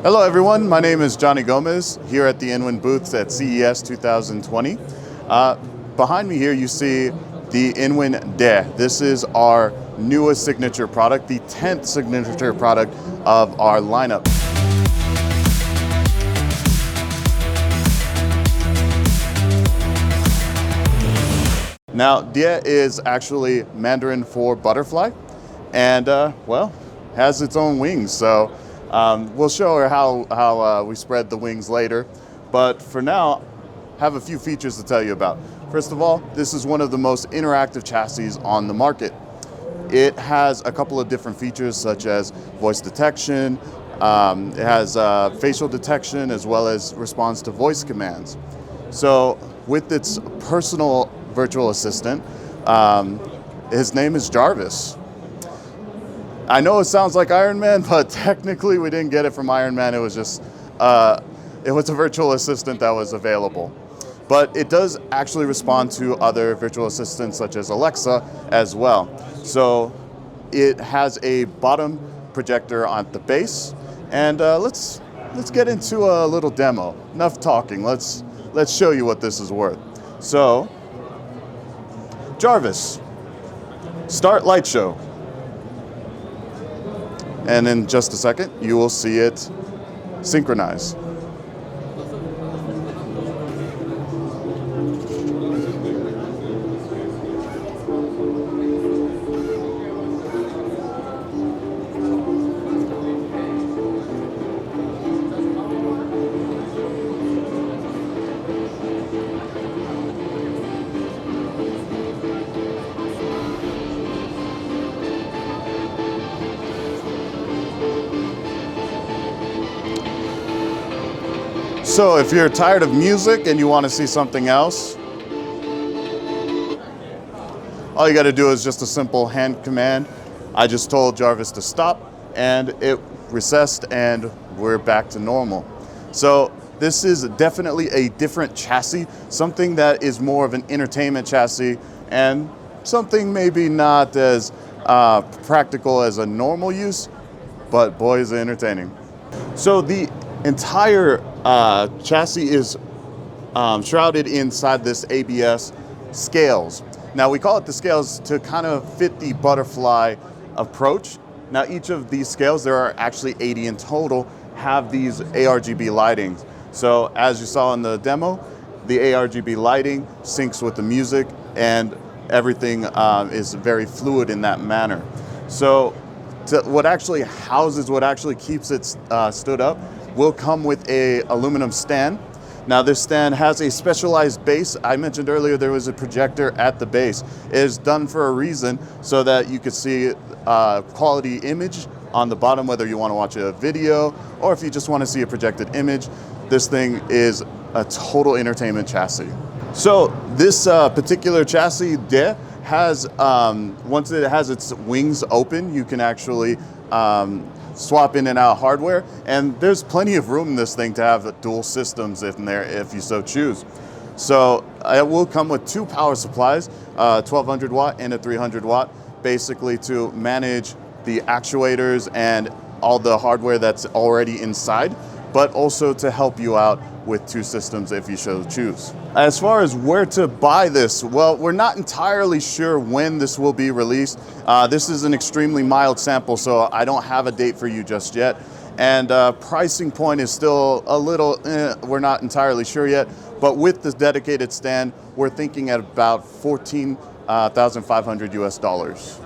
Hello everyone, my name is Johnny Gomez here at the InWin booths at CES 2020. Behind me here you see the InWin Diéy. This is our newest signature product, the 10th signature product of our lineup. Now, Diéy is actually Mandarin for butterfly, and well, has its own wings. So we'll show her how we spread the wings later. But for now, have a few features to tell you about. First of all, this is one of the most interactive chassis on the market. It has a couple of different features such as voice detection. It has facial detection as well as response to voice commands. So with its personal virtual assistant, his name is Jarvis. I know it sounds like Iron Man, but technically we didn't get it from Iron Man. It was just, it was a virtual assistant that was available. But it does actually respond to other virtual assistants such as Alexa as well. So it has a bottom projector on the base. And let's get into a little demo. Enough talking, let's show you what this is worth. So, Jarvis, start light show. And in just a second, you will see it synchronize. So if you're tired of music and you want to see something else, all you got to do is just a simple hand command. I just told Jarvis to stop and it recessed and we're back to normal. So this is definitely a different chassis, something that is more of an entertainment chassis and something maybe not as practical as a normal use, but boy is it entertaining. So the entire chassis is shrouded inside this ABS scales. Now we call it the scales to kind of fit the butterfly approach. Now each of these scales, there are actually 80 in total, have these ARGB lightings. So as you saw in the demo, the ARGB lighting syncs with the music and everything is very fluid in that manner. So what actually houses, what actually keeps it stood up will come with a aluminum stand. Now this stand has a specialized base. I mentioned earlier there was a projector at the base. It is done for a reason so that you could see quality image on the bottom, whether you want to watch a video or if you just want to see a projected image. This thing is a total entertainment chassis. So this particular chassis Diéy has, once it has its wings open, you can actually swap in and out hardware, and there's plenty of room in this thing to have dual systems in there if you so choose. So it will come with two power supplies, 1200 watt and a 300 watt, basically to manage the actuators and all the hardware that's already inside, but also to help you out with two systems if you so choose. As far as where to buy this, well, we're not entirely sure when this will be released. This is an extremely mild sample, so I don't have a date for you just yet. And pricing point is still a little, we're not entirely sure yet, but with this dedicated stand, we're thinking at about $14,500 US.